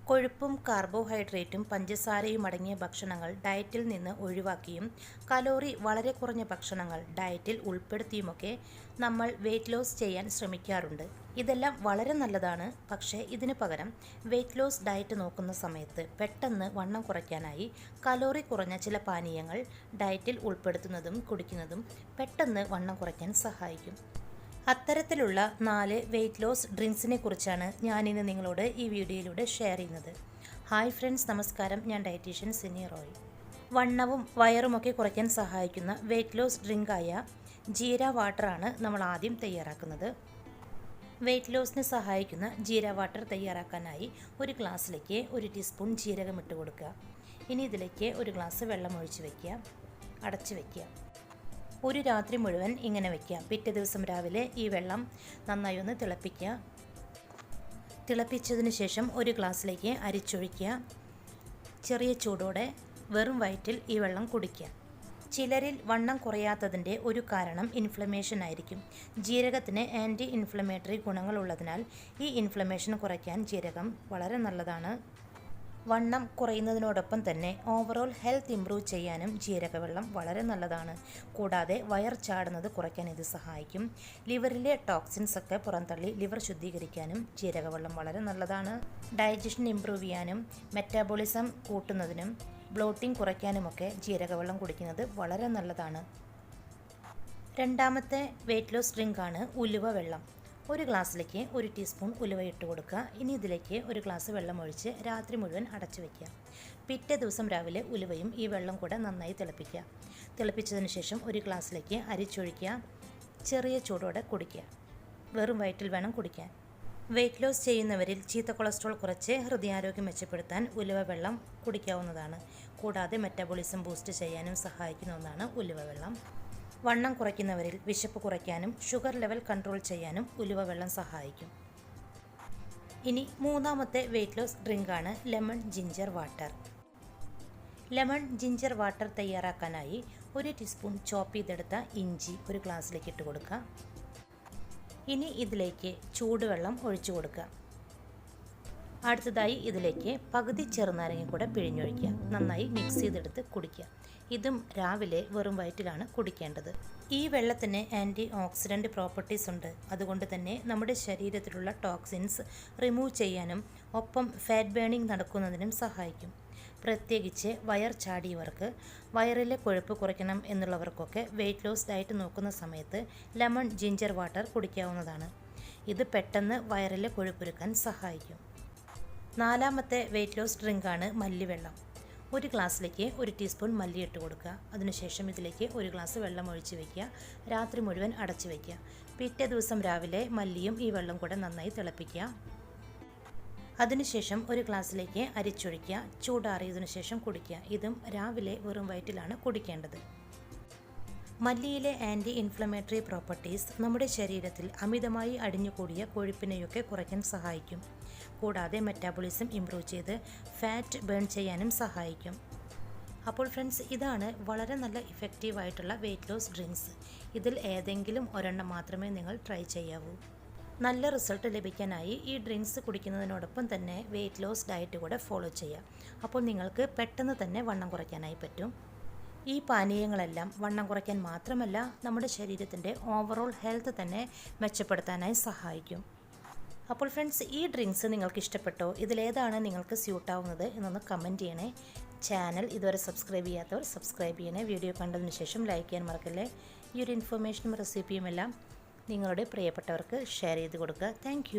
കൊഴുപ്പും കാർബോഹൈഡ്രേറ്റും പഞ്ചസാരയും അടങ്ങിയ ഭക്ഷണങ്ങൾ ഡയറ്റിൽ നിന്ന് ഒഴിവാക്കിയും കലോറി വളരെ കുറഞ്ഞ ഭക്ഷണങ്ങൾ ഡയറ്റിൽ ഉൾപ്പെടുത്തിയുമൊക്കെ നമ്മൾ വെയിറ്റ് ലോസ് ചെയ്യാൻ ശ്രമിക്കാറുണ്ട്. ഇതെല്ലാം വളരെ നല്ലതാണ്. പക്ഷേ ഇതിനു പകരം വെയിറ്റ് ലോസ് ഡയറ്റ് നോക്കുന്ന സമയത്ത് പെട്ടെന്ന് വണ്ണം കുറയ്ക്കാനായി കലോറി കുറഞ്ഞ ചില പാനീയങ്ങൾ ഡയറ്റിൽ ഉൾപ്പെടുത്തുന്നതും കുടിക്കുന്നതും പെട്ടെന്ന് വണ്ണം കുറയ്ക്കാൻ സഹായിക്കും. അത്തരത്തിലുള്ള 4 വെയിറ്റ് ലോസ് ഡ്രിങ്ക്സിനെ കുറിച്ചാണ് ഞാനിന്ന് നിങ്ങളോട് ഈ വീഡിയോയിലൂടെ ഷെയർ ചെയ്യുന്നത്. ഹായ് ഫ്രണ്ട്സ്, നമസ്കാരം. ഞാൻ ഡയറ്റീഷ്യൻ സിനി റോയ്. വണ്ണവും വയറുമൊക്കെ കുറയ്ക്കാൻ സഹായിക്കുന്ന വെയിറ്റ് ലോസ് ഡ്രിങ്കായ ജീര വാട്ടറാണ് നമ്മൾ ആദ്യം തയ്യാറാക്കുന്നത്. വെയിറ്റ് ലോസിന് സഹായിക്കുന്ന ജീര വാട്ടർ തയ്യാറാക്കാനായി ഒരു ഗ്ലാസ്സിലേക്ക് 1 ടീസ്പൂൺ ജീരകം ഇട്ട് കൊടുക്കുക. ഇനി ഇതിലേക്ക് 1 ഗ്ലാസ് വെള്ളം ഒഴിച്ച് വയ്ക്കുക, അടച്ച് വയ്ക്കുക. ഒരു രാത്രി മുഴുവൻ ഇങ്ങനെ വയ്ക്കുക. പിറ്റേ ദിവസം രാവിലെ ഈ വെള്ളം നന്നായി ഒന്ന് തിളപ്പിക്കുക. തിളപ്പിച്ചതിന് ശേഷം ഒരു ഗ്ലാസ്സിലേക്ക് അരിച്ചൊഴിക്കുക. ചെറിയ ചൂടോടെ വെറും വയറ്റിൽ ഈ വെള്ളം കുടിക്കുക. ചിലരിൽ വണ്ണം കുറയാത്തതിൻ്റെ ഒരു കാരണം ഇൻഫ്ലമേഷൻ ആയിരിക്കും. ജീരകത്തിന് ആൻറ്റി ഇൻഫ്ലമേറ്ററി ഗുണങ്ങളുള്ളതിനാൽ ഈ ഇൻഫ്ലമേഷൻ കുറയ്ക്കാൻ ജീരകം വളരെ നല്ലതാണ്. വണ്ണം കുറയുന്നതിനോടൊപ്പം തന്നെ ഓവറോൾ ഹെൽത്ത് ഇംപ്രൂവ് ചെയ്യാനും ജീരകവെള്ളം വളരെ നല്ലതാണ്. കൂടാതെ വയർ ചാടുന്നത് കുറയ്ക്കാൻ ഇത് സഹായിക്കും. ലിവറിലെ ടോക്സിൻസ് ഒക്കെ പുറന്തള്ളി ലിവർ ശുദ്ധീകരിക്കാനും ജീരകവെള്ളം വളരെ നല്ലതാണ്. ഡൈജഷൻ ഇംപ്രൂവ് ചെയ്യാനും മെറ്റാബോളിസം കൂട്ടുന്നതിനും ബ്ലോട്ടിംഗ് കുറയ്ക്കാനുമൊക്കെ ജീരകവെള്ളം കുടിക്കുന്നത് വളരെ നല്ലതാണ്. രണ്ടാമത്തെ വെയിറ്റ് ലോസ് ഡ്രിങ്കാണ് ഉലുവ വെള്ളം. ഒരു ഗ്ലാസ്സിലേക്ക് 1 ടീസ്പൂൺ ഉലുവ ഇട്ട് കൊടുക്കുക. ഇനി ഇതിലേക്ക് 1 ഗ്ലാസ് വെള്ളം ഒഴിച്ച് രാത്രി മുഴുവൻ അടച്ചു വയ്ക്കുക. പിറ്റേ ദിവസം രാവിലെ ഉലുവയും ഈ വെള്ളം കൂടെ നന്നായി തിളപ്പിക്കുക. തിളപ്പിച്ചതിന് ശേഷം 1 ഗ്ലാസ്സിലേക്ക് അരിച്ചൊഴിക്കുക. ചെറിയ ചൂടോടെ കുടിക്കുക. വെറും വയറ്റിൽ വേണം കുടിക്കാൻ. വെയിറ്റ് ലോസ് ചെയ്യുന്നവരിൽ ചീത്ത കൊളസ്ട്രോൾ കുറച്ച് ഹൃദയാരോഗ്യം മെച്ചപ്പെടുത്താൻ ഉലുവ വെള്ളം കുടിക്കാവുന്നതാണ്. കൂടാതെ മെറ്റാബോളിസം ബൂസ്റ്റ് ചെയ്യാനും സഹായിക്കുന്ന ഒന്നാണ് ഉലുവ വെള്ളം. വണ്ണം കുറയ്ക്കുന്നവരിൽ വിശപ്പ് കുറയ്ക്കാനും ഷുഗർ ലെവൽ കൺട്രോൾ ചെയ്യാനും ഉലുവ വെള്ളം സഹായിക്കും. ഇനി മൂന്നാമത്തെ വെയിറ്റ് ലോസ് ഡ്രിങ്കാണ് lemon ginger water. Lemon ginger water തയ്യാറാക്കാനായി 1 ടീസ്പൂൺ ചോപ്പ് ചെയ്തെടുത്ത ഇഞ്ചി 1 ഗ്ലാസ്സിലേക്ക് ഇട്ട് കൊടുക്കുക. ഇനി ഇതിലേക്ക് ചൂടുവെള്ളം ഒഴിച്ചു കൊടുക്കുക. അടുത്തതായി ഇതിലേക്ക് പകുതി ചെറുനാരങ്ങ കൂടെ പിഴിഞ്ഞൊഴിക്കുക. നന്നായി മിക്സ് ചെയ്തെടുത്ത് കുടിക്കുക. ഇതും രാവിലെ വെറും വയറ്റിലാണ് കുടിക്കേണ്ടത്. ഈ വെള്ളത്തിന് ആൻറ്റി ഓക്സിഡൻറ്റ് പ്രോപ്പർട്ടീസ് ഉണ്ട്. അതുകൊണ്ട് തന്നെ നമ്മുടെ ശരീരത്തിലുള്ള ടോക്സിൻസ് റിമൂവ് ചെയ്യാനും ഒപ്പം ഫാറ്റ് ബേണിംഗ് നടക്കുന്നതിനും സഹായിക്കും. പ്രത്യേകിച്ച് വയർ ചാടിയവർക്ക്, വയറിലെ കൊഴുപ്പ് കുറയ്ക്കണം എന്നുള്ളവർക്കൊക്കെ വെയിറ്റ് ലോസ് ഡയറ്റ് നോക്കുന്ന സമയത്ത് ലെമൺ ജിഞ്ചർ വാട്ടർ കുടിക്കാവുന്നതാണ്. ഇത് പെട്ടെന്ന് വയറിലെ കൊഴുപ്പൊരുക്കാൻ സഹായിക്കും. നാലാമത്തെ വെയിറ്റ് ലോസ് ഡ്രിങ്കാണ് മല്ലിവെള്ളം. 1 ഗ്ലാസ്സിലേക്ക് 1 ടീസ്പൂൺ മല്ലി ഇട്ട് കൊടുക്കുക. അതിനുശേഷം ഇതിലേക്ക് 1 ഗ്ലാസ് വെള്ളം ഒഴിച്ച് വയ്ക്കുക. രാത്രി മുഴുവൻ അടച്ചു വയ്ക്കുക. പിറ്റേ ദിവസം രാവിലെ മല്ലിയും ഈ വെള്ളം കൂടെ നന്നായി തിളപ്പിക്കുക. അതിനുശേഷം 1 ഗ്ലാസ്സിലേക്ക് അരിച്ചൊഴിക്കുക. ചൂടാറിയതിനു ശേഷം കുടിക്കുക. ഇതും രാവിലെ വെറും വയറ്റിലാണ് കുടിക്കേണ്ടത്. മല്ലിയിലെ ആൻറ്റി ഇൻഫ്ലമേറ്ററി പ്രോപ്പർട്ടീസ് നമ്മുടെ ശരീരത്തിൽ അമിതമായി അടിഞ്ഞുകൂടിയ കൊഴുപ്പിനെയൊക്കെ കുറയ്ക്കാൻ സഹായിക്കും. കൂടാതെ മെറ്റാബോളിസം ഇംപ്രൂവ് ചെയ്ത് ഫാറ്റ് ബേൺ ചെയ്യാനും സഹായിക്കും. അപ്പോൾ ഫ്രണ്ട്സ്, ഇതാണ് വളരെ നല്ല ഇഫക്റ്റീവായിട്ടുള്ള വെയിറ്റ് ലോസ് ഡ്രിങ്ക്സ്. ഇതിൽ ഏതെങ്കിലും ഒരെണ്ണം മാത്രമേ നിങ്ങൾ ട്രൈ ചെയ്യാവൂ. നല്ല റിസൾട്ട് ലഭിക്കാനായി ഈ ഡ്രിങ്ക്സ് കുടിക്കുന്നതിനോടൊപ്പം തന്നെ വെയിറ്റ് ലോസ് ഡയറ്റ് കൂടെ ഫോളോ ചെയ്യാം. അപ്പോൾ നിങ്ങൾക്ക് പെട്ടെന്ന് തന്നെ വണ്ണം കുറയ്ക്കാനായി പറ്റും. ഈ പാനീയങ്ങളെല്ലാം വണ്ണം കുറയ്ക്കാൻ മാത്രമല്ല, നമ്മുടെ ശരീരത്തിൻ്റെ ഓവറോൾ ഹെൽത്ത് തന്നെ മെച്ചപ്പെടുത്താനായി സഹായിക്കും. അപ്പോൾ ഫ്രണ്ട്സ്, ഈ ഡ്രിങ്ക്സ് നിങ്ങൾക്ക് ഇഷ്ടപ്പെട്ടോ? ഇതിലേതാണ് നിങ്ങൾക്ക് സ്യൂട്ടാവുന്നത് എന്നൊന്ന് കമൻറ്റ് ചെയ്യണേ. ചാനൽ ഇതുവരെ സബ്സ്ക്രൈബ് ചെയ്യാത്തവർ സബ്സ്ക്രൈബ് ചെയ്യണേ. വീഡിയോ കണ്ടതിന് ശേഷം ലൈക്ക് ചെയ്യാൻ മറക്കല്ലേ. ഈ ഒരു ഇൻഫർമേഷനും റെസിപ്പിയുമെല്ലാം നിങ്ങളുടെ പ്രിയപ്പെട്ടവർക്ക് ഷെയർ ചെയ്ത് കൊടുക്കുക. താങ്ക്